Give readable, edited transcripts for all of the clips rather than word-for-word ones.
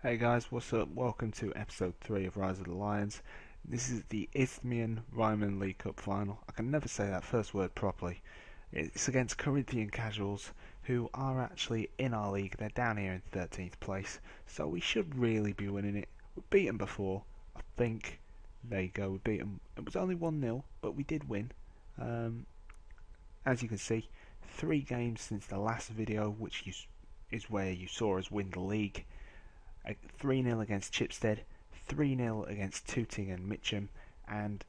Hey guys, what's up? Welcome to episode 3 of Rise of the Lions. This is the Isthmian Ryman League Cup final. I can never say that first word properly. It's against Corinthian casuals who are actually in our league. They're down here in 13th place, so we should really be winning it. We've beaten before, I think. There you go, we beat them. It was only 1-0, but we did win. As you can see, 3 games since the last video, which is where you saw us win the league. 3-0 against Chipstead, 3-0 against Tooting and Mitcham, and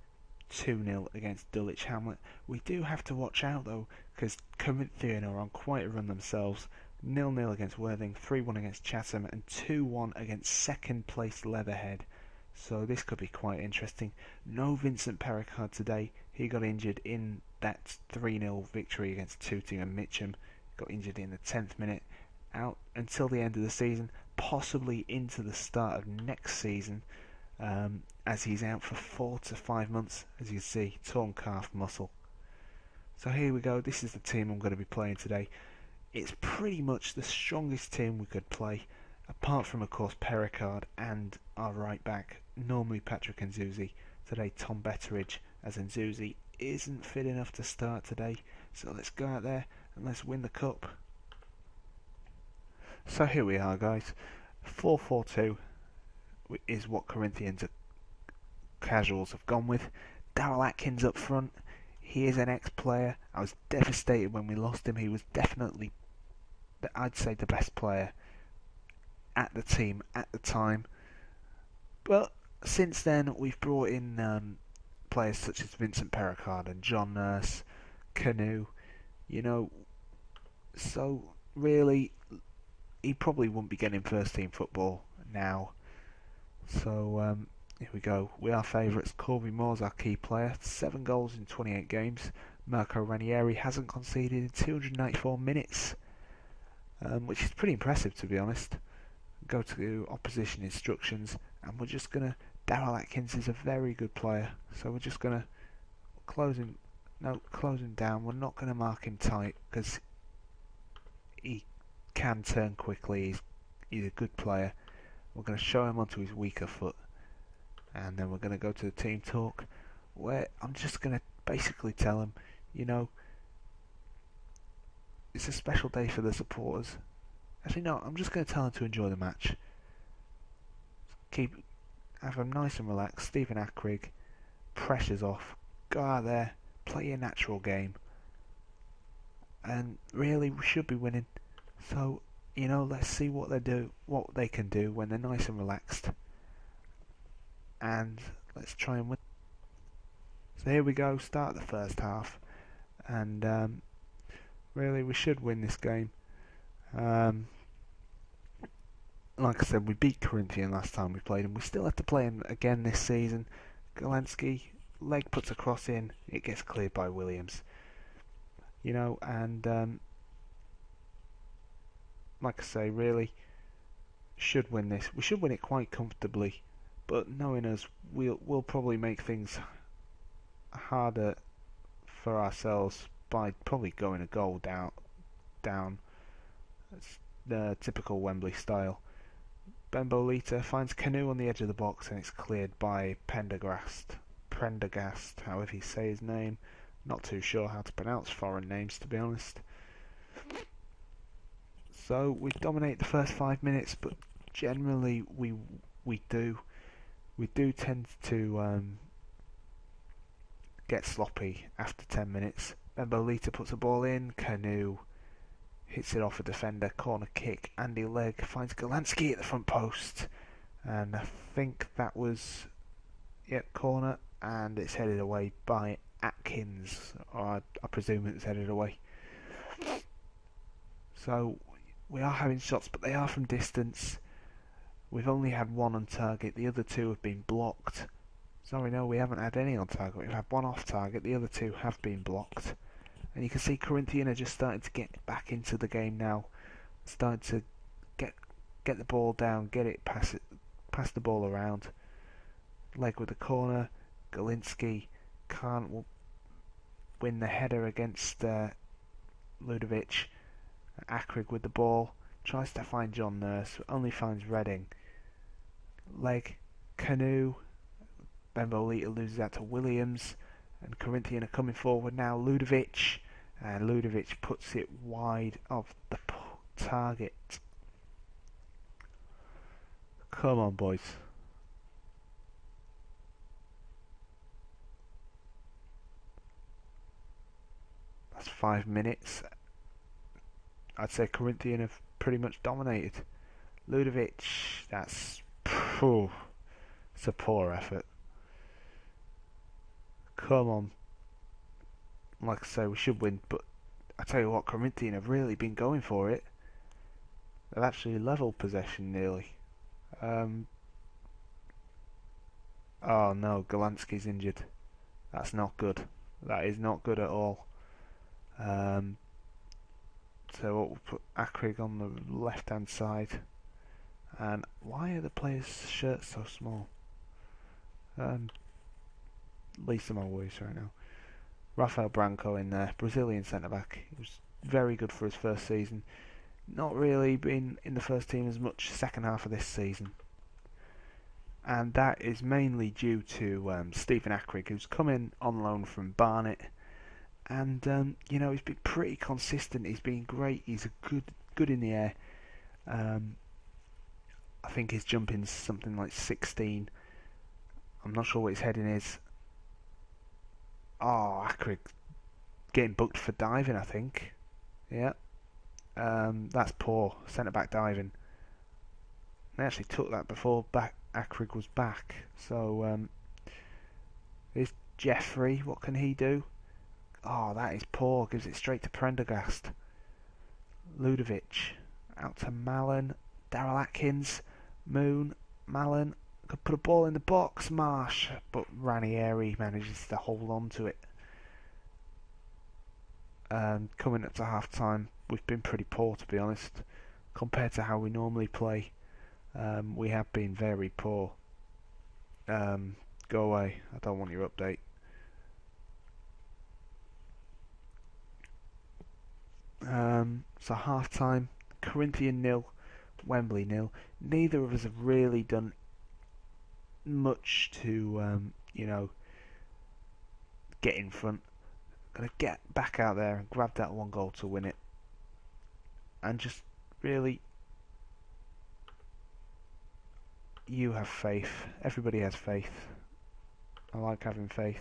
2-0 against Dulwich Hamlet. We do have to watch out though, because Corinthian are on quite a run themselves. 0-0 against Worthing, 3-1 against Chatham, and 2-1 against second place Leatherhead. So this could be quite interesting. No Vincent Perricard today. He got injured in that 3-0 victory against Tooting and Mitcham. Got injured in the 10th minute. Out until the end of the season, possibly into the start of next season, as he's out for 4 to 5 months, as you can see, torn calf muscle. So here we go, this is the team I'm going to be playing today. It's pretty much the strongest team we could play, apart from of course Perricard and our right back, normally Patrick Nzuzi. Today Tom Betteridge, as Nzuzi isn't fit enough to start today, so let's go out there and let's win the cup. So here we are guys, 4-4-2 is what Corinthians casuals have gone with. Daryl Atkins up front, he is an ex-player. I was devastated when we lost him. He was definitely, I'd say, the best player at the team at the time. But since then we've brought in players such as Vincent Perricard and John Nurse, Canoe, so really he probably wouldn't be getting first team football now. So here we go. We are favourites. Corby Moore's our key player. 7 goals in 28 games. Marco Ranieri hasn't conceded in 294 minutes, which is pretty impressive to be honest. Go to opposition instructions, and we're just gonna. Daryl Atkins is a very good player, so we're just gonna close him down. We're not gonna mark him tight because he can turn quickly. He's a good player. We're going to show him onto his weaker foot, and then we're going to go to the team talk, where I'm just going to basically tell him, it's a special day for the supporters. Actually, no, I'm just going to tell him to enjoy the match. Have him nice and relaxed. Stephen Ackrig, pressure's off. Go out there, play your natural game, and really we should be winning. So, let's see what they can do when they're nice and relaxed, and let's try and win. So here we go, start the first half, and really we should win this game. Like I said, we beat Corinthian last time we played him. We still have to play him again this season. Golansky, leg puts a cross in, it gets cleared by Williams. And like I say, really should win this. We should win it quite comfortably, but knowing us, we'll probably make things harder for ourselves by probably going a goal down. That's the typical Wembley style. Bembolita finds Canoe on the edge of the box, and it's cleared by Prendergast, however you say his name. Not too sure how to pronounce foreign names, to be honest. So we dominate the first 5 minutes, but generally we do tend to get sloppy after 10 minutes. Bembolita puts a ball in, Canoe hits it off a defender, corner kick. Andy Legg finds Golansky at the front post, and I think that was corner, and it's headed away by Atkins, or I presume it was headed away. So we are having shots, but they are from distance. We've only had 1 on target, the other 2 have been blocked. Sorry, no, we haven't had any on target. We've had 1 off target, the other 2 have been blocked. And you can see Corinthian are just starting to get back into the game now. Starting to get the ball down, pass the ball around. Leg with the corner. Golinsky can't win the header against Ludovic. Ackrig with the ball, tries to find John Nurse, only finds Redding. leg, Canoe, Benvolita loses that to Williams, and Corinthian are coming forward now. Ludovic, and Ludovic puts it wide of the target. Come on, boys. That's 5 minutes. I'd say Corinthian have pretty much dominated. Ludovic, it's a poor effort. Come on. Like I say, we should win, but I tell you what, Corinthian have really been going for it. They've actually leveled possession nearly. Oh no, Galansky's injured. That's not good. That is not good at all. So we'll put Akrig on the left hand side. And why are the players' shirts so small? Least of my worries right now. Rafael Branco in there, Brazilian centre back. He was very good for his first season. Not really been in the first team as much second half of this season. And that is mainly due to Stephen Akrig, who's come in on loan from Barnet. And you know, he's been pretty consistent. He's been great. He's a good in the air. I think his jumping's something like 16. I'm not sure what his heading is. Oh, Akrig getting booked for diving, I think. Yeah. That's poor. Centre back diving. They actually took that before Akrig was back. So here's Jeffrey. What can he do? Oh, that is poor. Gives it straight to Prendergast. Ludovic out to Mallon. Daryl Atkins. Moon. Mallon. Could put a ball in the box. Marsh. But Ranieri manages to hold on to it. Coming up to half time, we've been pretty poor, to be honest. Compared to how we normally play, we have been very poor. Go away. I don't want your update. So half time, Corinthian 0, Wembley 0. Neither of us have really done much to, you know, get in front. Gonna get back out there and grab that one goal to win it, and just really, you have faith. Everybody has faith. I like having faith.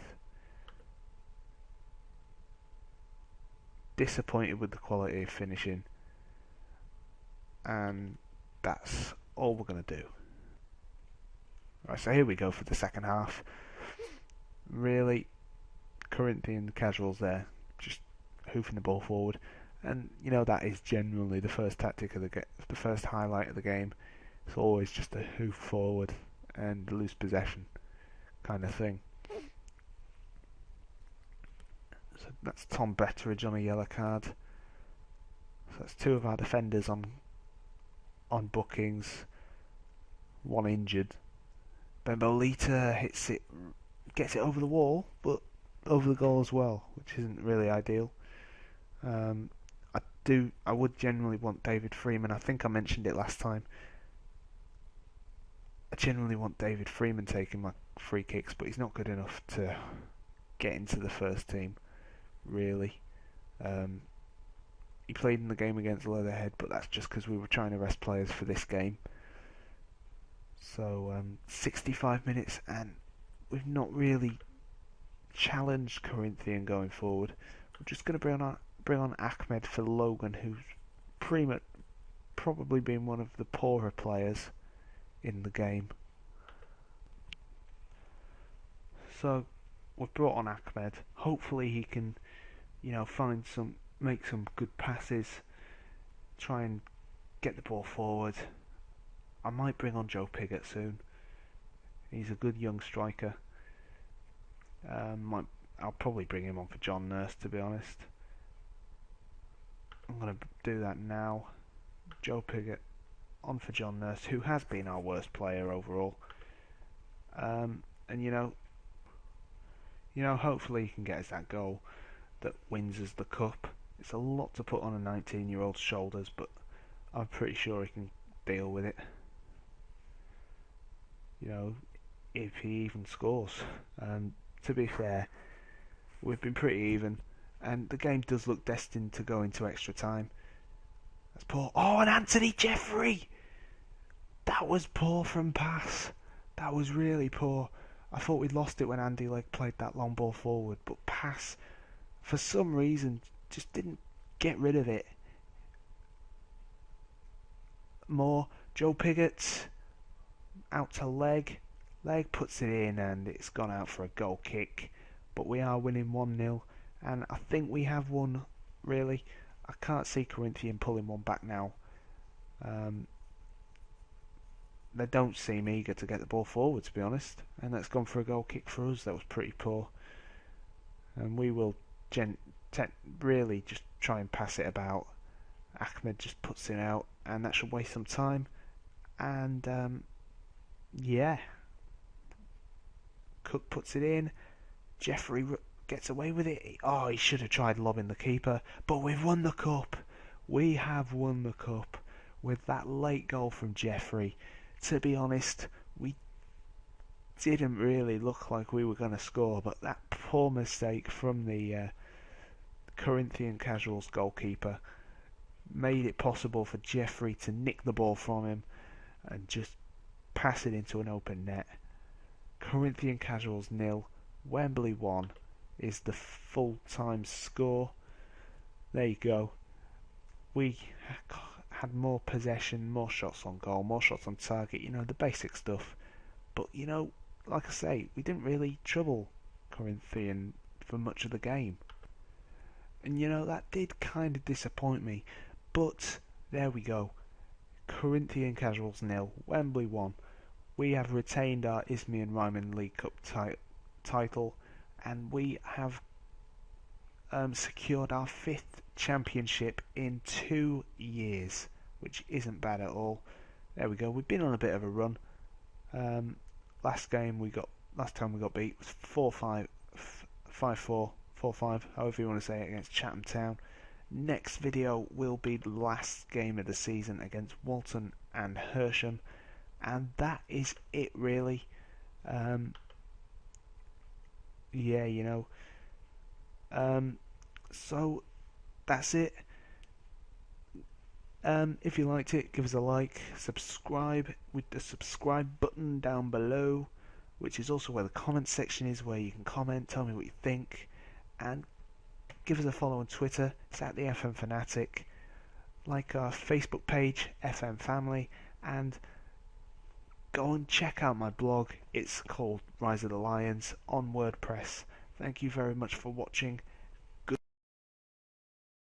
Disappointed with the quality of finishing, and that's all we're going to do. Right, so here we go for the second half. Really, Corinthian casuals there, just hoofing the ball forward, and you know that is generally the first tactic of the first highlight of the game. It's always just a hoof forward and lose possession kind of thing. So that's Tom Betteridge on a yellow card. So that's two of our defenders on bookings. One injured. Benvolita hits it, gets it over the wall, but over the goal as well, which isn't really ideal. I would generally want David Freeman. I think I mentioned it last time. I generally want David Freeman taking my free kicks, but he's not good enough to get into the first team, really. He played in the game against Leatherhead, but that's just because we were trying to rest players for this game. So 65 minutes, and we've not really challenged Corinthian going forward. We're just going to bring on Ahmed for Logan, who's probably been one of the poorer players in the game. So we've brought on Ahmed. Hopefully he can, you know, make some good passes, try and get the ball forward. I might bring on Joe Pigott soon. He's a good young striker. I'll probably bring him on for John Nurse, to be honest. I'm going to do that now. Joe Pigott on for John Nurse, who has been our worst player overall. And you know, hopefully he can get us that goal that wins us the cup. It's a lot to put on a 19-year-old's shoulders, but I'm pretty sure he can deal with it. you know, if he even scores. To be fair, we've been pretty even, and the game does look destined to go into extra time. That's poor. Oh, and Anthony Jeffrey! That was poor from pass. That was really poor. I thought we'd lost it when Andy Legg played that long ball forward, but pass, for some reason, just didn't get rid of it. More. Joe Pigott out to Legg. Legg puts it in and it's gone out for a goal kick. But we are winning 1-0, and I think we have won, really. I can't see Corinthian pulling one back now. They don't seem eager to get the ball forward, to be honest. And that's gone for a goal kick for us. That was pretty poor. And we will really just try and pass it about. Ahmed just puts it out, and that should waste some time. And yeah, Cook puts it in. Jeffrey gets away with it. Oh, he should have tried lobbing the keeper, but we've won the cup. We have won the cup with that late goal from Jeffrey. To be honest, we didn't really look like we were going to score, but that poor mistake from the Corinthian Casuals goalkeeper made it possible for Jeffrey to nick the ball from him and just pass it into an open net. Corinthian Casuals 0, Wembley 1 is the full-time score. There you go. We had more possession, more shots on goal, more shots on target, the basic stuff. But, like I say, we didn't really trouble Corinthian for much of the game. And, that did kind of disappoint me. But, there we go. Corinthian Casuals 0, Wembley 1. We have retained our Isthmian Ryman League Cup title, and we have secured our 5th championship in 2 years, which isn't bad at all. There we go. We've been on a bit of a run. Last time we got beat was 4-5, 5-4, 4-5, however you want to say it, against Chatham Town. Next video will be the last game of the season against Walton and Hersham, and that is it really. So that's it. If you liked it, give us a like, subscribe with the subscribe button down below, which is also where the comment section is, where you can comment, tell me what you think, and give us a follow on Twitter. It's at the FM Fanatic. Like our Facebook page, FM Family, and go and check out my blog. It's called Rise of the Lions on WordPress. Thank you very much for watching.